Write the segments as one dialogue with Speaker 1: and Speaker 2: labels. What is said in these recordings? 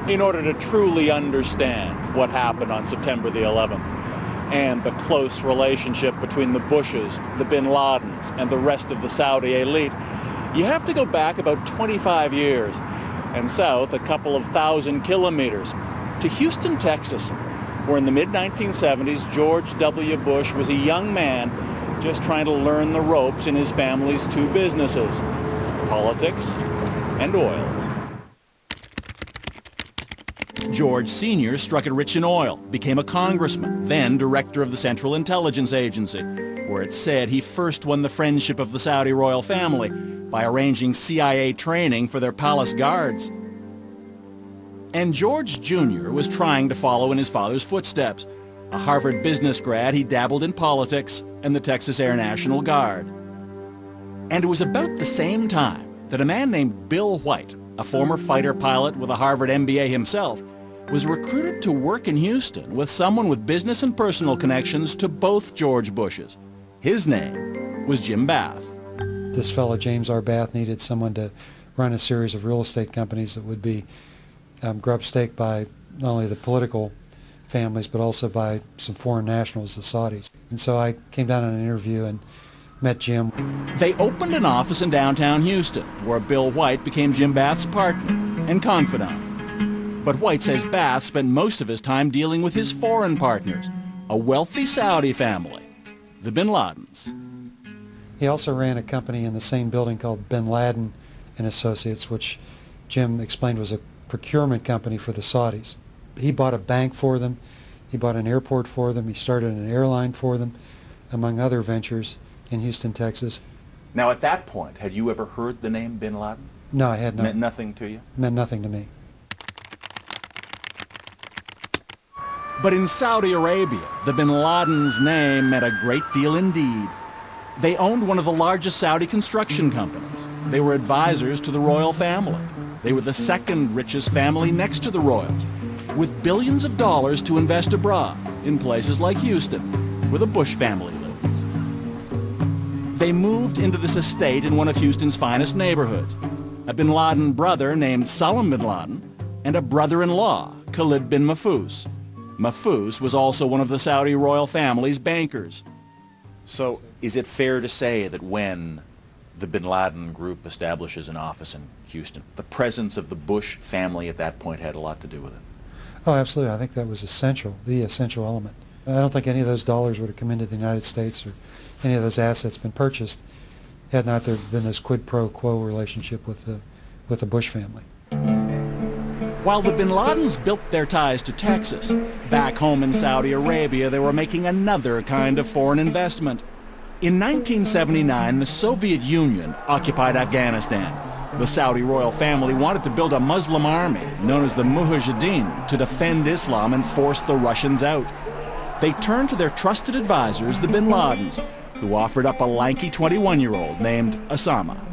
Speaker 1: in order to truly understand what happened on September the 11th and the close relationship between the Bushes, the Bin Ladens, and the rest of the Saudi elite, you have to go back about 25 years and south a couple of thousand kilometers to Houston, Texas, where in the mid-1970s George W. Bush was a young man just trying to learn the ropes in his family's two businesses, politics and oil. George Sr. struck it rich in oil, became a congressman, then director of the Central Intelligence Agency, where it's said he first won the friendship of the Saudi royal family by arranging CIA training for their palace guards. And George Jr. was trying to follow in his father's footsteps. A Harvard business grad, he dabbled in politics and the Texas Air National Guard. And it was about the same time that a man named Bill White, a former fighter pilot with a Harvard MBA himself, was recruited to work in Houston with someone with business and personal connections to both George Bushes. His name was Jim Bath.
Speaker 2: This fellow, James R. Bath, needed someone to run a series of real estate companies that would be grubstaked by not only the political families, but also by some foreign nationals, the Saudis. And so I came down on an interview and met Jim.
Speaker 1: They opened an office in downtown Houston, where Bill White became Jim Bath's partner and confidant. But White says Bath spent most of his time dealing with his foreign partners, a wealthy Saudi family, the Bin Ladens.
Speaker 2: He also ran a company in the same building called Bin Laden and Associates, which Jim explained was a procurement company for the Saudis. He bought a bank for them, he bought an airport for them, he started an airline for them, among other ventures in Houston, Texas.
Speaker 1: Now at that point, had you ever heard the name Bin Laden?
Speaker 2: No, I had not.
Speaker 1: Meant nothing to you?
Speaker 2: Meant nothing to me.
Speaker 1: But in Saudi Arabia, the Bin Laden's name meant a great deal indeed. They owned one of the largest Saudi construction companies. They were advisors to the royal family. They were the second richest family next to the royals, with billions of dollars to invest abroad in places like Houston, where the Bush family lived. They moved into this estate in one of Houston's finest neighborhoods. A Bin Laden brother named Salam Bin Laden and a brother-in-law, Khalid bin Mahfouz. Mahfouz was also one of the Saudi royal family's bankers. So is it fair to say that when the Bin Laden group establishes an office in Houston, the presence of the Bush family at that point had a lot to do with it?
Speaker 2: Oh, absolutely. I think that was essential, the essential element. I don't think any of those dollars would have come into the United States or any of those assets been purchased had not there been this quid pro quo relationship with the Bush family.
Speaker 1: While the Bin Ladens built their ties to Texas, back home in Saudi Arabia they were making another kind of foreign investment. In 1979, the Soviet Union occupied Afghanistan. The Saudi royal family wanted to build a Muslim army known as the Mujahideen to defend Islam and force the Russians out. They turned to their trusted advisors, the Bin Ladens, who offered up a lanky 21-year-old named Osama.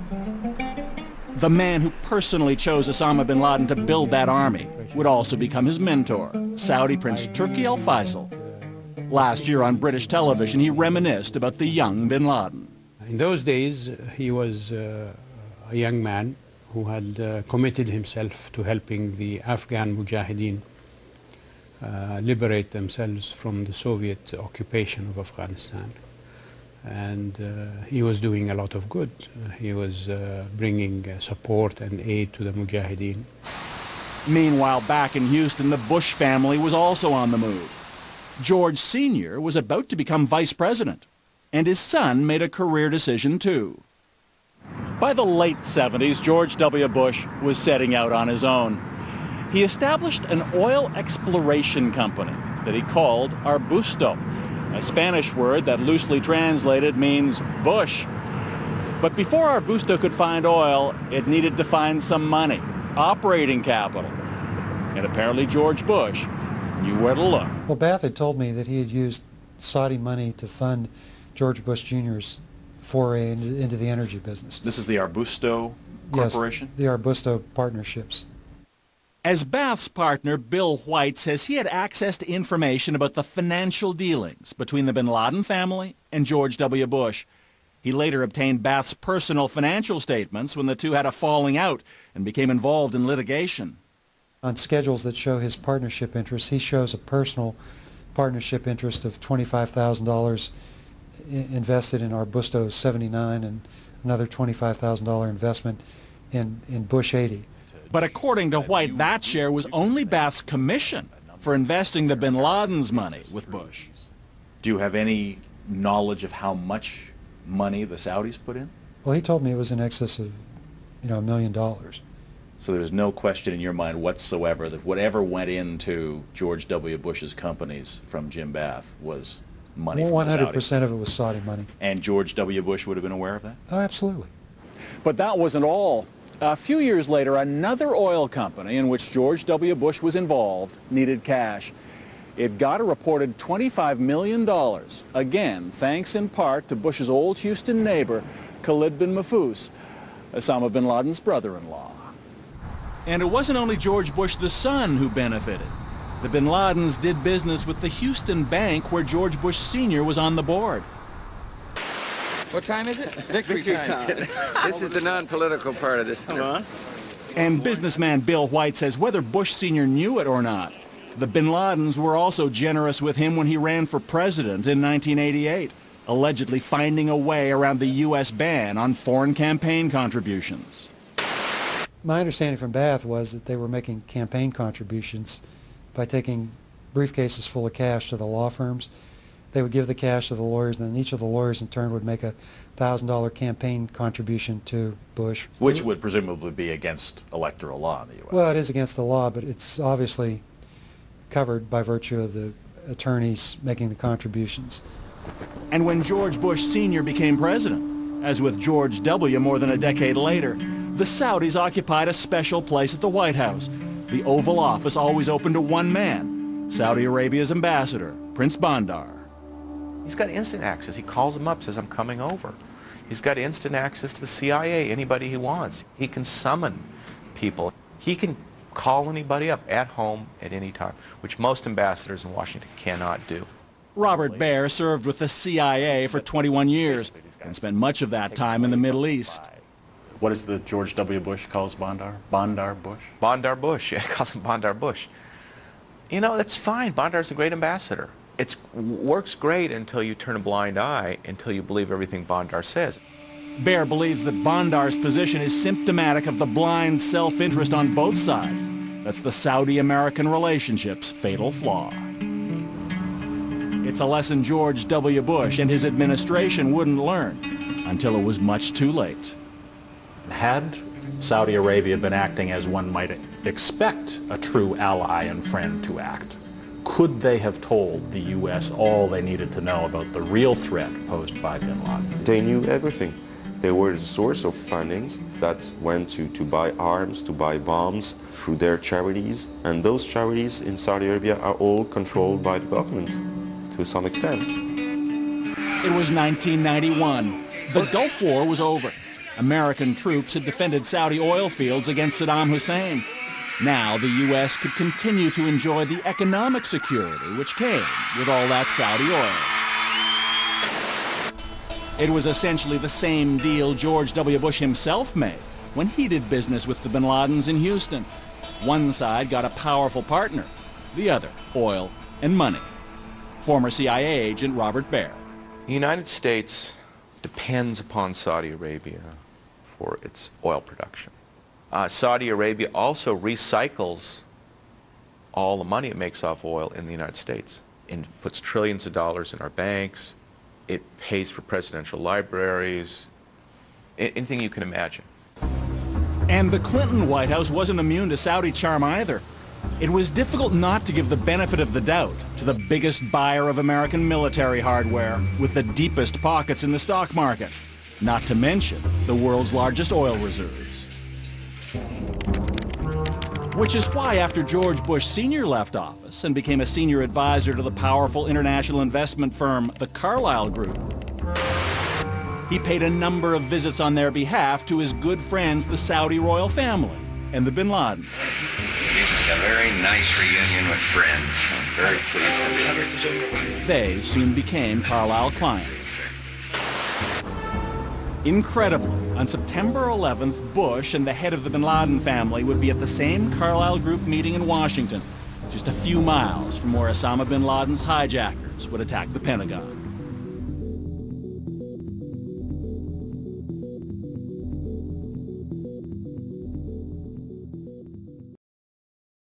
Speaker 1: The man who personally chose Osama bin Laden to build that army would also become his mentor, Saudi Prince Turki Al Faisal. Last year on British television, he reminisced about the young bin Laden.
Speaker 3: In those days, he was a young man who had committed himself to helping the Afghan Mujahideen liberate themselves from the Soviet occupation of Afghanistan. And he was doing a lot of good. He was bringing support and aid to the Mujahideen.
Speaker 1: Meanwhile, back in Houston, the Bush family was also on the move. George Sr. was about to become vice president, and his son made a career decision too. By the late 70s, George W. Bush was setting out on his own. He established an oil exploration company that he called Arbusto, a Spanish word that loosely translated means bush. But before Arbusto could find oil, it needed to find some money, operating capital. And apparently George Bush knew where to look.
Speaker 2: Well, Bath had told me that he had used Saudi money to fund George Bush Jr.'s foray into the energy business.
Speaker 1: This is the Arbusto Corporation?
Speaker 2: Yes, the Arbusto partnerships.
Speaker 1: As Bath's partner, Bill White, says he had access to information about the financial dealings between the Bin Laden family and George W. Bush. He later obtained Bath's personal financial statements when the two had a falling out and became involved in litigation.
Speaker 2: On schedules that show his partnership interests, he shows a personal partnership interest of $25,000 invested in Arbusto 79 and another $25,000 investment in Bush 80.
Speaker 1: But according to White, that share was only Bath's commission for investing the bin Laden's money with Bush.
Speaker 4: Do you have any knowledge of how much money the Saudis put in?
Speaker 2: Well, he told me it was in excess of, $1 million.
Speaker 4: So there was no question in your mind whatsoever that whatever went into George W. Bush's companies from Jim Bath was money from the Saudis.
Speaker 2: 100% of it was Saudi money.
Speaker 4: And George W. Bush would have been aware of that?
Speaker 2: Oh, absolutely.
Speaker 1: But that wasn't all. A few years later, another oil company in which George W. Bush was involved needed cash. It got a reported $25 million, again, thanks in part to Bush's old Houston neighbor, Khalid bin Mahfouz, Osama bin Laden's brother-in-law. And it wasn't only George Bush the son who benefited. The bin Ladens did business with the Houston bank where George Bush Sr. was on the board.
Speaker 5: What time is it? Victory time. This is the non-political part of this. Come on.
Speaker 1: And businessman Bill White says whether Bush Sr. knew it or not, the bin Ladens were also generous with him when he ran for president in 1988, allegedly finding a way around the U.S. ban on foreign campaign contributions.
Speaker 2: My understanding from Bath was that they were making campaign contributions by taking briefcases full of cash to the law firms. They would give the cash to the lawyers, and then each of the lawyers in turn would make a $1,000 campaign contribution to Bush.
Speaker 4: Which would presumably be against electoral law in the U.S.
Speaker 2: Well, it is against the law, but it's obviously covered by virtue of the attorneys making the contributions.
Speaker 1: And when George Bush Sr. became president, as with George W. more than a decade later, the Saudis occupied a special place at the White House. The Oval Office always open to one man, Saudi Arabia's ambassador, Prince Bandar.
Speaker 6: He's got instant access. He calls them up, says, I'm coming over. He's got instant access to the CIA, anybody he wants. He can summon people. He can call anybody up at home at any time, which most ambassadors in Washington cannot do.
Speaker 1: Robert Baer served with the CIA for 21 years and spent much of that time in the Middle East.
Speaker 4: What is the George W. Bush calls Bandar? Bandar Bush?
Speaker 6: Bandar Bush, yeah, he calls him Bandar Bush. You know, that's fine. Bandar's a great ambassador. It works great until you turn a blind eye, until you believe everything Bandar says.
Speaker 1: Baer believes that Bandar's position is symptomatic of the blind self-interest on both sides. That's the Saudi-American relationship's fatal flaw. It's a lesson George W. Bush and his administration wouldn't learn until it was much too late.
Speaker 4: Had Saudi Arabia been acting as one might expect a true ally and friend to act, could they have told the U.S. all they needed to know about the real threat posed by bin Laden?
Speaker 7: They knew everything. They were the source of fundings that went to buy arms, to buy bombs through their charities. And those charities in Saudi Arabia are all controlled by the government to some extent.
Speaker 1: It was 1991. The Gulf War was over. American troops had defended Saudi oil fields against Saddam Hussein. Now the U.S. could continue to enjoy the economic security which came with all that Saudi oil. It was essentially the same deal George W. Bush himself made when he did business with the bin Ladens in Houston. One side got a powerful partner, the other, oil and money. Former CIA agent Robert Baer.
Speaker 6: The United States depends upon Saudi Arabia for its oil production. Saudi Arabia also recycles all the money it makes off oil in the United States and puts trillions of dollars in our banks. It pays for presidential libraries, anything you can imagine.
Speaker 1: And the Clinton White House wasn't immune to Saudi charm either. It was difficult not to give the benefit of the doubt to the biggest buyer of American military hardware with the deepest pockets in the stock market, not to mention the world's largest oil reserves. Which is why after George Bush Sr. left office and became a senior advisor to the powerful international investment firm, the Carlyle Group, he paid a number of visits on their behalf to his good friends, the Saudi royal family and the bin Ladens.
Speaker 8: A very nice reunion with friends. I'm very pleased to be here.
Speaker 1: They soon became Carlyle clients. Incredibly, on September 11th, Bush and the head of the bin Laden family would be at the same Carlyle Group meeting in Washington, just a few miles from where Osama bin Laden's hijackers would attack the Pentagon.